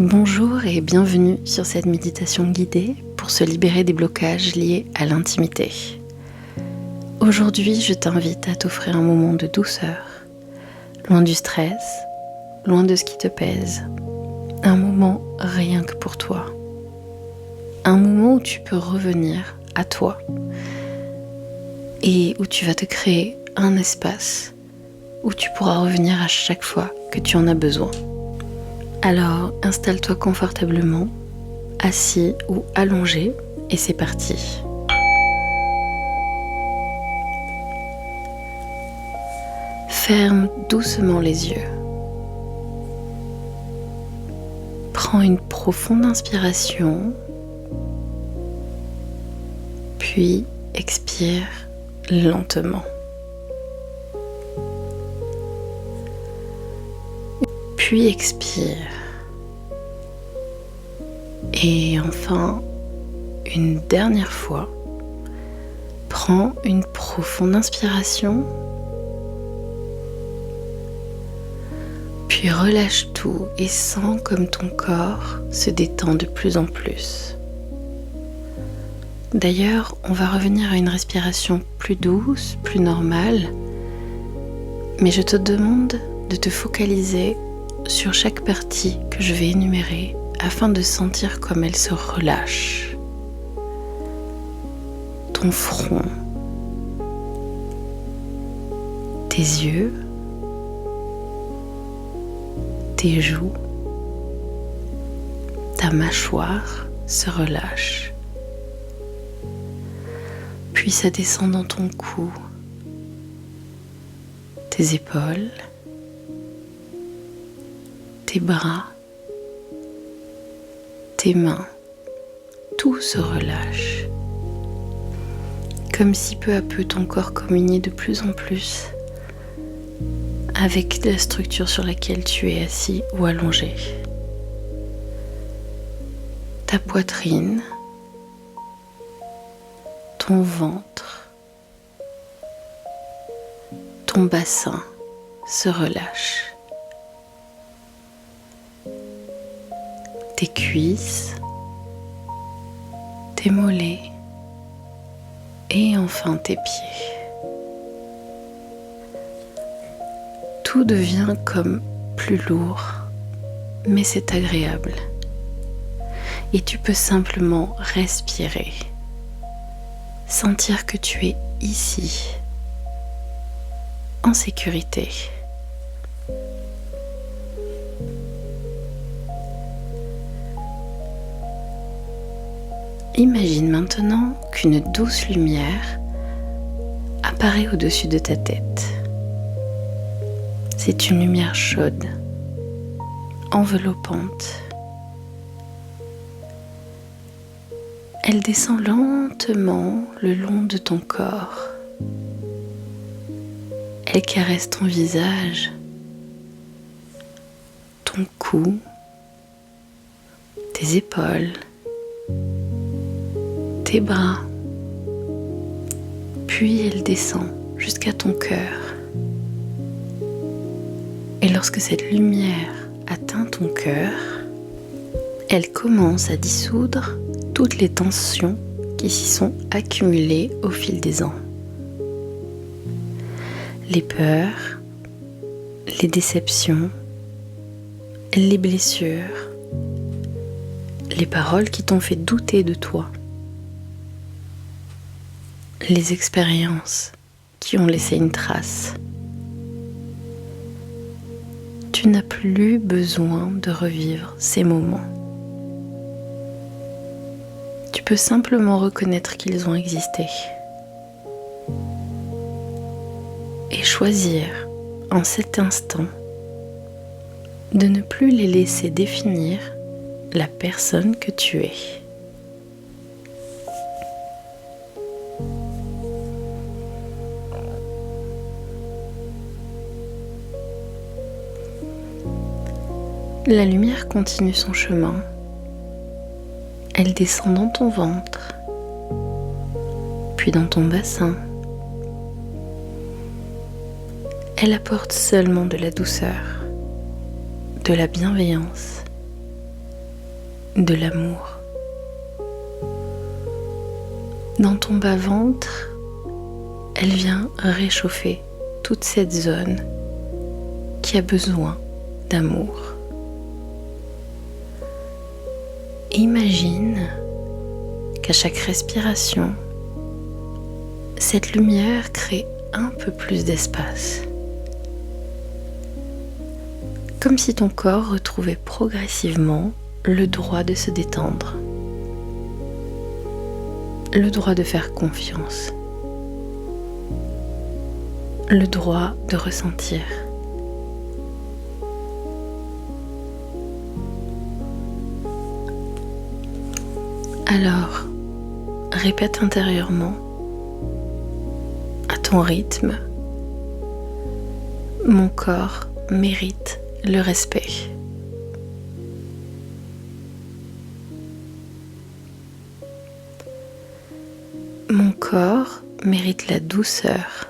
Bonjour et bienvenue sur cette méditation guidée pour se libérer des blocages liés à l'intimité. Aujourd'hui, je t'invite à t'offrir un moment de douceur, loin du stress, loin de ce qui te pèse. Un moment rien que pour toi. Un moment où tu peux revenir à toi et où tu vas te créer un espace où tu pourras revenir à chaque fois que tu en as besoin. Alors, installe-toi confortablement, assis ou allongé, et c'est parti. Ferme doucement les yeux. Prends une profonde inspiration, puis expire lentement. Puis expire. Et enfin, une dernière fois, prends une profonde inspiration, puis relâche tout et sens comme ton corps se détend de plus en plus. D'ailleurs, on va revenir à une respiration plus douce, plus normale, mais je te demande de te focaliser sur chaque partie que je vais énumérer afin de sentir comme elle se relâche. Ton front, tes yeux, tes joues, ta mâchoire se relâche. Puis ça descend dans ton cou, tes épaules, tes bras, tes mains, tout se relâche. Comme si peu à peu ton corps communiait de plus en plus avec la structure sur laquelle tu es assis ou allongé. Ta poitrine, ton ventre, ton bassin se relâche. Tes cuisses, tes mollets et enfin tes pieds. Tout devient comme plus lourd, mais c'est agréable. Et tu peux simplement respirer, sentir que tu es ici, en sécurité. Imagine maintenant qu'une douce lumière apparaît au-dessus de ta tête. C'est une lumière chaude, enveloppante. Elle descend lentement le long de ton corps. Elle caresse ton visage, ton cou, tes épaules, tes bras, puis elle descend jusqu'à ton cœur. Et lorsque cette lumière atteint ton cœur, elle commence à dissoudre toutes les tensions qui s'y sont accumulées au fil des ans. Les peurs, les déceptions, les blessures, les paroles qui t'ont fait douter de toi, les expériences qui ont laissé une trace. Tu n'as plus besoin de revivre ces moments. Tu peux simplement reconnaître qu'ils ont existé et choisir en cet instant de ne plus les laisser définir la personne que tu es. La lumière continue son chemin. Elle descend dans ton ventre, puis dans ton bassin. Elle apporte seulement de la douceur, de la bienveillance de l'amour. Dans ton bas-ventre, elle vient réchauffer toute cette zone qui a besoin d'amour. Imagine qu'à chaque respiration, cette lumière crée un peu plus d'espace. Comme si ton corps retrouvait progressivement le droit de se détendre, le droit de faire confiance, le droit de ressentir. Alors, répète intérieurement, à ton rythme, mon corps mérite le respect. Mon corps mérite la douceur.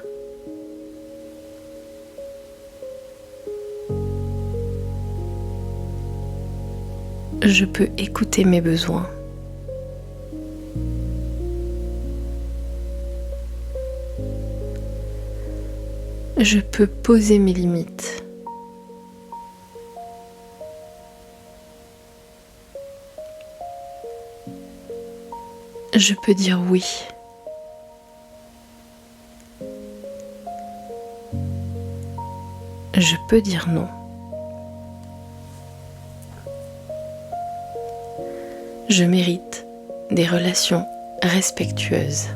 Je peux écouter mes besoins. Je peux poser mes limites. Je peux dire oui. Je peux dire non. Je mérite des relations respectueuses.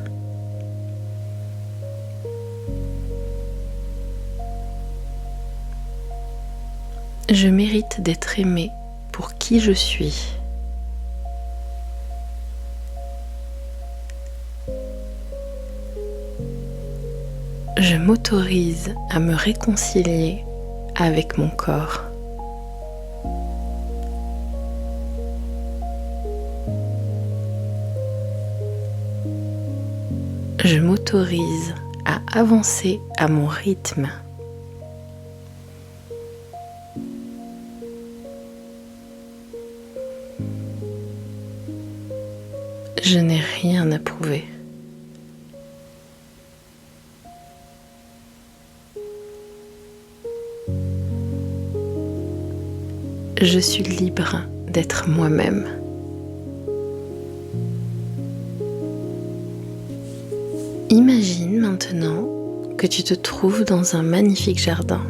Je mérite d'être aimée pour qui je suis. Je m'autorise à me réconcilier avec mon corps. Je m'autorise à avancer à mon rythme. Je n'ai rien à prouver. Je suis libre d'être moi-même. Imagine maintenant que tu te trouves dans un magnifique jardin.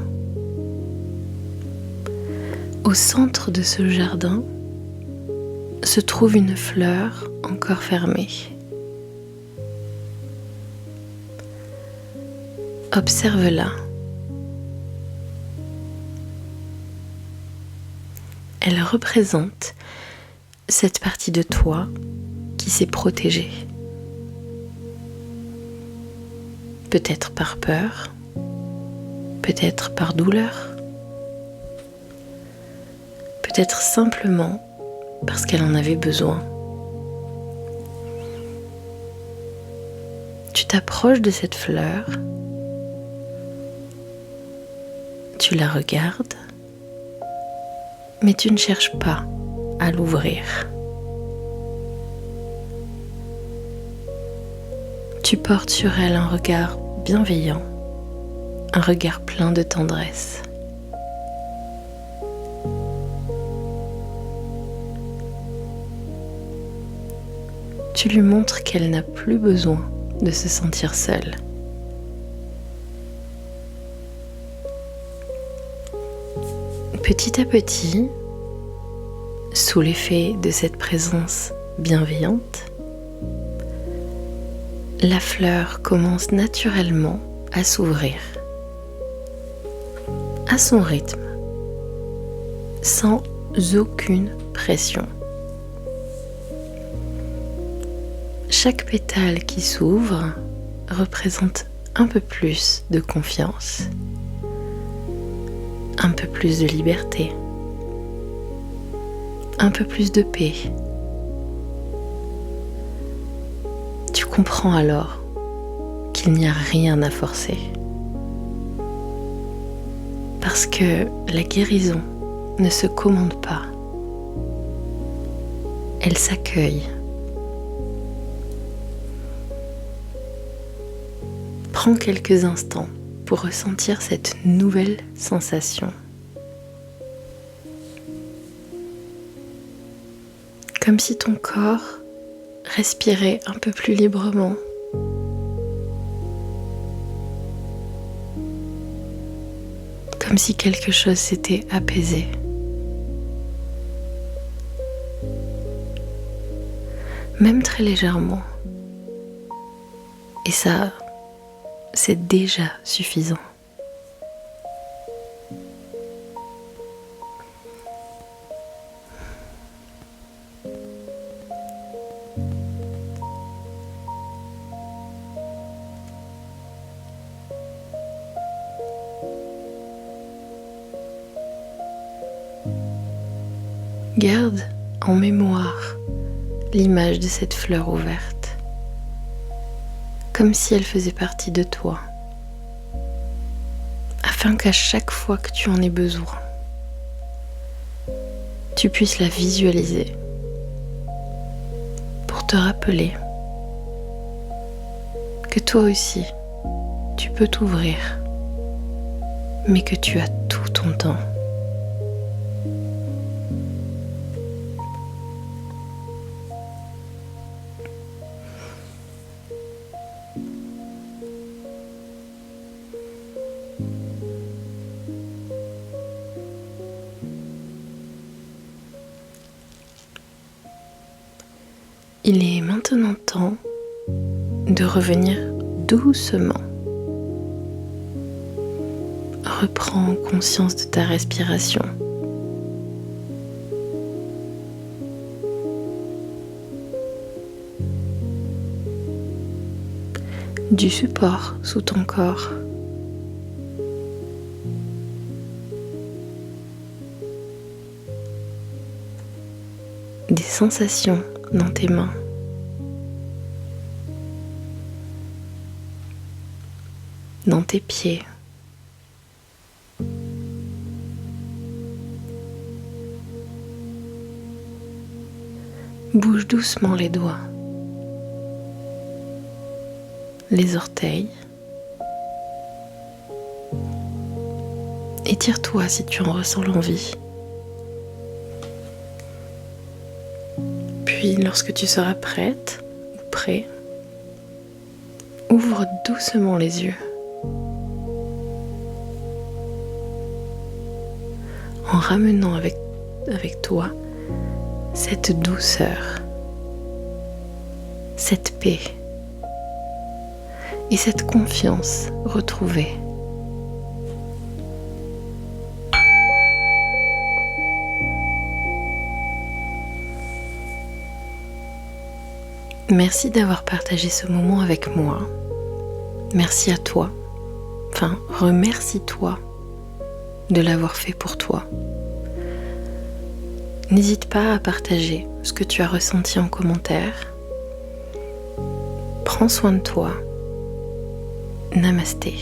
Au centre de ce jardin se trouve une fleur encore fermée. Observe-la. Elle représente cette partie de toi qui s'est protégée. Peut-être par peur, peut-être par douleur, peut-être simplement parce qu'elle en avait besoin. Tu t'approches de cette fleur, tu la regardes, mais tu ne cherches pas à l'ouvrir. Tu portes sur elle un regard bienveillant, un regard plein de tendresse. Tu lui montres qu'elle n'a plus besoin de se sentir seule. Petit à petit, sous l'effet de cette présence bienveillante, la fleur commence naturellement à s'ouvrir, à son rythme, sans aucune pression. Chaque pétale qui s'ouvre représente un peu plus de confiance, un peu plus de liberté, un peu plus de paix. Tu comprends alors qu'il n'y a rien à forcer. Parce que la guérison ne se commande pas. elle s'accueille. Prends quelques instants pour ressentir cette nouvelle sensation. Comme si ton corps respirait un peu plus librement. Comme si quelque chose s'était apaisé. Même très légèrement. Et ça, c'est déjà suffisant. Garde en mémoire l'image de cette fleur ouverte, comme si elle faisait partie de toi, afin qu'à chaque fois que tu en aies besoin, tu puisses la visualiser pour te rappeler que toi aussi, tu peux t'ouvrir, mais que tu as tout ton temps. Il est maintenant temps de revenir doucement. Reprends conscience de ta respiration. Du support sous ton corps. Des sensations dans tes mains. Dans tes pieds. Bouge doucement les doigts, les orteils. Étire-toi si tu en ressens l'envie. Puis, lorsque tu seras prête ou prêt, ouvre doucement les yeux. En ramenant avec toi cette douceur, cette paix et cette confiance retrouvée. Merci d'avoir partagé ce moment avec moi. Merci à toi. Enfin, remercie-toi de l'avoir fait pour toi. N'hésite pas à partager ce que tu as ressenti en commentaire. Prends soin de toi. Namasté.